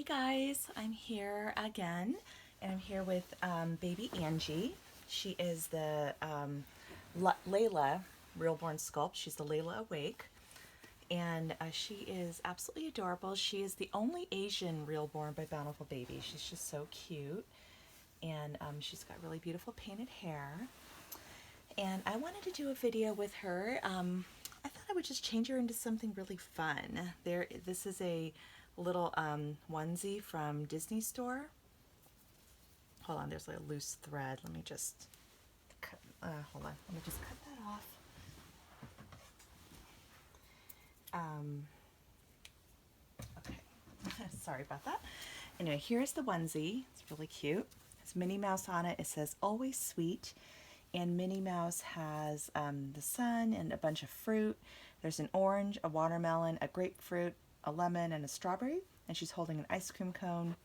guys, I'm here again, and I'm here with baby Angie. She is the Laila Realborn sculpt. She's the Laila Awake, and she is absolutely adorable. She is the only Asian Realborn by Bountiful Baby. She's just so cute, and she's got really beautiful painted hair. And I wanted to do a video with her. I thought I would just change her into something really fun. This is a little onesie from Disney Store. Hold on, there's like a loose thread. Let me just cut. Hold on, let me just cut that off. Okay, sorry about that. Anyway, here's the onesie. It's really cute. It's Minnie Mouse on it. It says "Always Sweet." And Minnie Mouse has the sun and a bunch of fruit. There's an orange, a watermelon, a grapefruit, a lemon, and a strawberry. And she's holding an ice cream cone.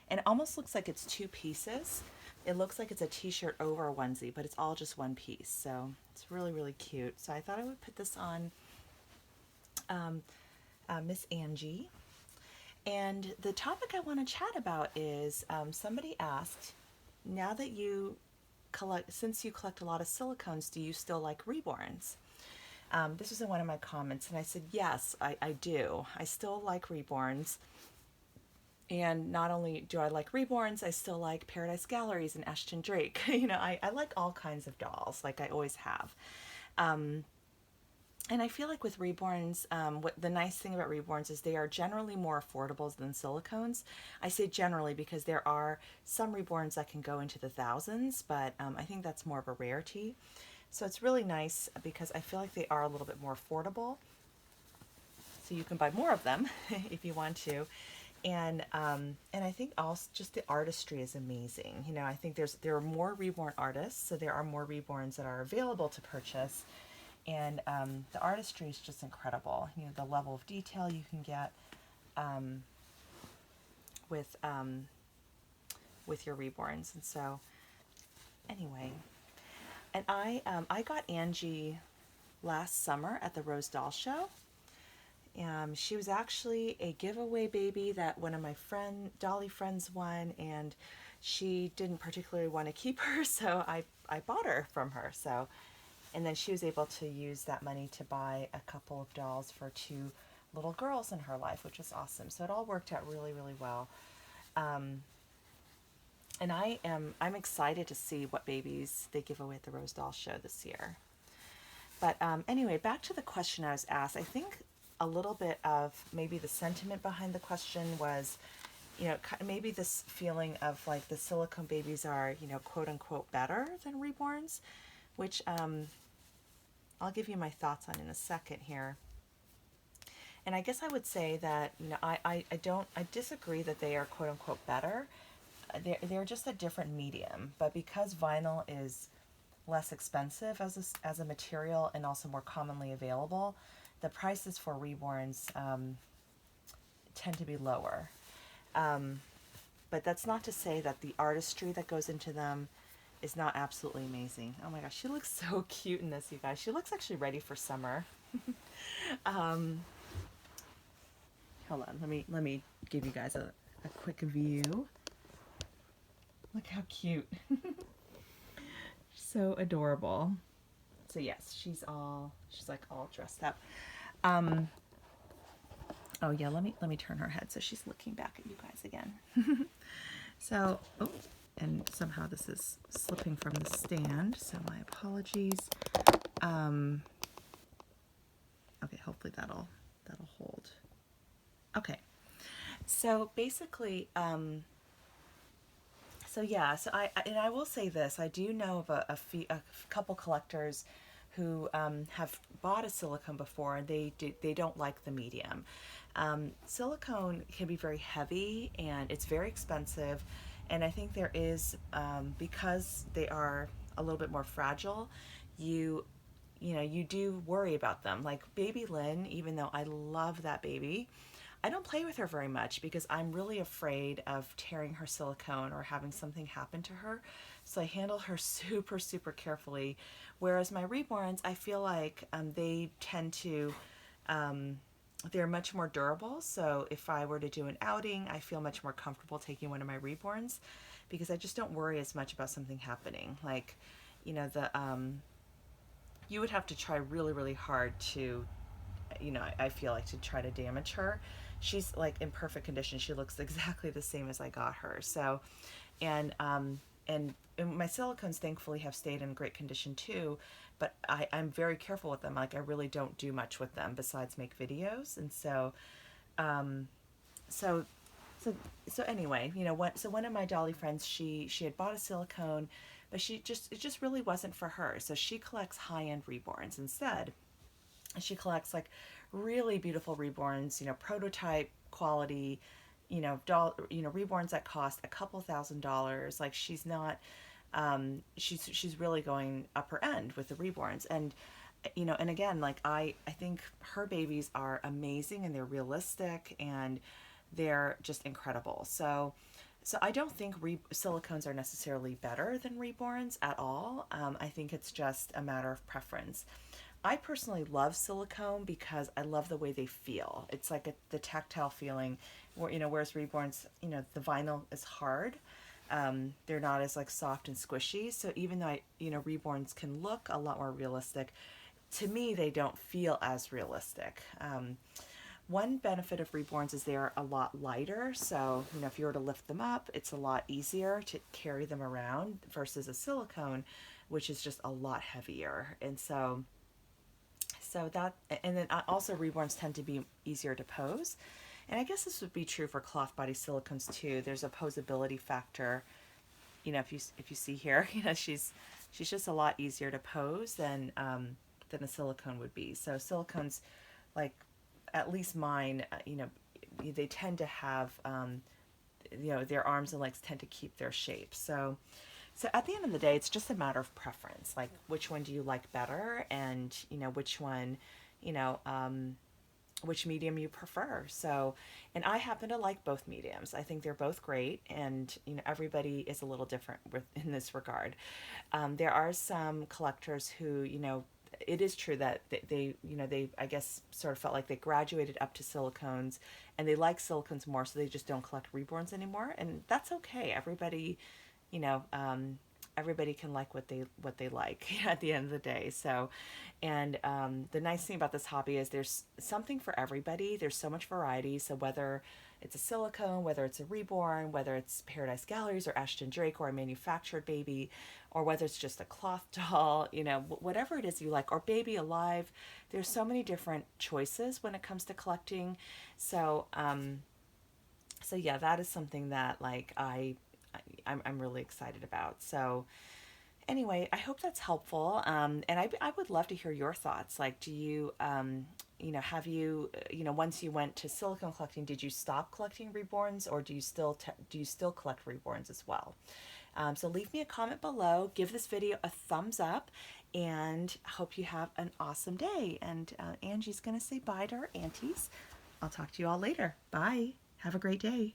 And it almost looks like it's two pieces. It looks like it's a t-shirt over a onesie, but it's all just one piece. So it's really, really cute. So I thought I would put this on Miss Angie. And the topic I want to chat about is somebody asked, now that you since you collect a lot of silicones, do you still like Reborns? This was in one of my comments, and I said, yes, I do. I still like Reborns. And not only do I like Reborns, I still like Paradise Galleries and Ashton Drake. You know, I like all kinds of dolls, like I always have. And I feel like with Reborns, what the nice thing about Reborns is they are generally more affordable than silicones. I say generally because there are some Reborns that can go into the thousands, but I think that's more of a rarity. So it's really nice because I feel like they are a little bit more affordable. So you can buy more of them if you want to. And I think also just the artistry is amazing. You know, I think there are more Reborn artists, so there are more Reborns that are available to purchase. And the artistry is just incredible. You know, the level of detail you can get with your Reborns. And so, anyway, and I got Angie last summer at the Rose Doll Show. She was actually a giveaway baby that one of my Dolly friends won, and she didn't particularly want to keep her, so I bought her from her. So. And then she was able to use that money to buy a couple of dolls for two little girls in her life, which was awesome. So it all worked out really, really well. And I'm excited to see what babies they give away at the Rose Doll Show this year. But anyway, back to the question I was asked. I think a little bit of maybe the sentiment behind the question was, you know, maybe this feeling of like the silicone babies are, you know, quote unquote better than Reborns, which I'll give you my thoughts on in a second here. And I guess I would say that, you know, I disagree that they are quote unquote better. They're just a different medium, but because vinyl is less expensive as a material and also more commonly available, the prices for Reborns tend to be lower. But that's not to say that the artistry that goes into them is not absolutely amazing. Oh my gosh, she looks so cute in this, you guys. She looks actually ready for summer. Hold on, let me give you guys a quick view. Look how cute. So adorable. So yes, she's like all dressed up. Oh yeah, let me turn her head so she's looking back at you guys again. So, oh, and somehow this is slipping from the stand, so my apologies. Okay, hopefully that'll hold. Okay, so basically, so yeah, so I will say this: I do know of a couple collectors who have bought a silicone before, and they don't like the medium. Silicone can be very heavy and it's very expensive. And I think there is, because they are a little bit more fragile, you do worry about them. Like baby Lynn, even though I love that baby, I don't play with her very much because I'm really afraid of tearing her silicone or having something happen to her. So I handle her super, super carefully. Whereas my Reborns, I feel like they tend to they're much more durable. So if I were to do an outing, I feel much more comfortable taking one of my reborns because I just don't worry as much about something happening. Like, the you would have to try really, really hard to, I feel like, to try to damage her. She's like in perfect condition. She looks exactly the same as I got her. So, and my silicones thankfully have stayed in great condition too, but I'm very careful with them. Like I really don't do much with them besides make videos. And um, so, so, so anyway, so one of my dolly friends, she had bought a silicone, but it just really wasn't for her. So she collects high-end reborns instead. She collects like really beautiful reborns, prototype quality, reborns that cost a couple $1,000s. Like she's not, she's really going upper end with the reborns. And and again, like I think her babies are amazing and they're realistic and they're just incredible. So I don't think silicones are necessarily better than reborns at all. I think it's just a matter of preference. I personally love silicone because I love the way they feel. It's like the tactile feeling, whereas reborns, the vinyl is hard. They're not as like soft and squishy. So even though reborns can look a lot more realistic, to me they don't feel as realistic. One benefit of reborns is they are a lot lighter. So, if you were to lift them up, it's a lot easier to carry them around versus a silicone, which is just a lot heavier. And and then also reborns tend to be easier to pose. And I guess this would be true for cloth body silicones too. There's a posability factor. If you see here, she's just a lot easier to pose than a silicone would be. So silicones, like at least mine, they tend to have, their arms and legs tend to keep their shape. So at the end of the day, it's just a matter of preference. Like which one do you like better, and which one, you know, um, which medium you prefer. So, and I happen to like both mediums. I think they're both great, and everybody is a little different in this regard. There are some collectors who it is true that they I guess sort of felt like they graduated up to silicones and they like silicones more, so they just don't collect reborns anymore, and that's okay. You know, um, everybody can like what they like at the end of the day. So, and the nice thing about this hobby is there's something for everybody. There's so much variety. So whether it's a silicone, whether it's a reborn, whether it's Paradise Galleries or Ashton Drake or a manufactured baby, or whether it's just a cloth doll, whatever it is you like, or baby alive, there's so many different choices when it comes to collecting. So, so yeah, that is something that like I'm really excited about. So anyway, I hope that's helpful. And I would love to hear your thoughts. Like, do you, have you, once you went to silicone collecting, did you stop collecting reborns, or do you still collect reborns as well? So leave me a comment below, give this video a thumbs up, and hope you have an awesome day. And Angie's going to say bye to her aunties. I'll talk to you all later. Bye. Have a great day.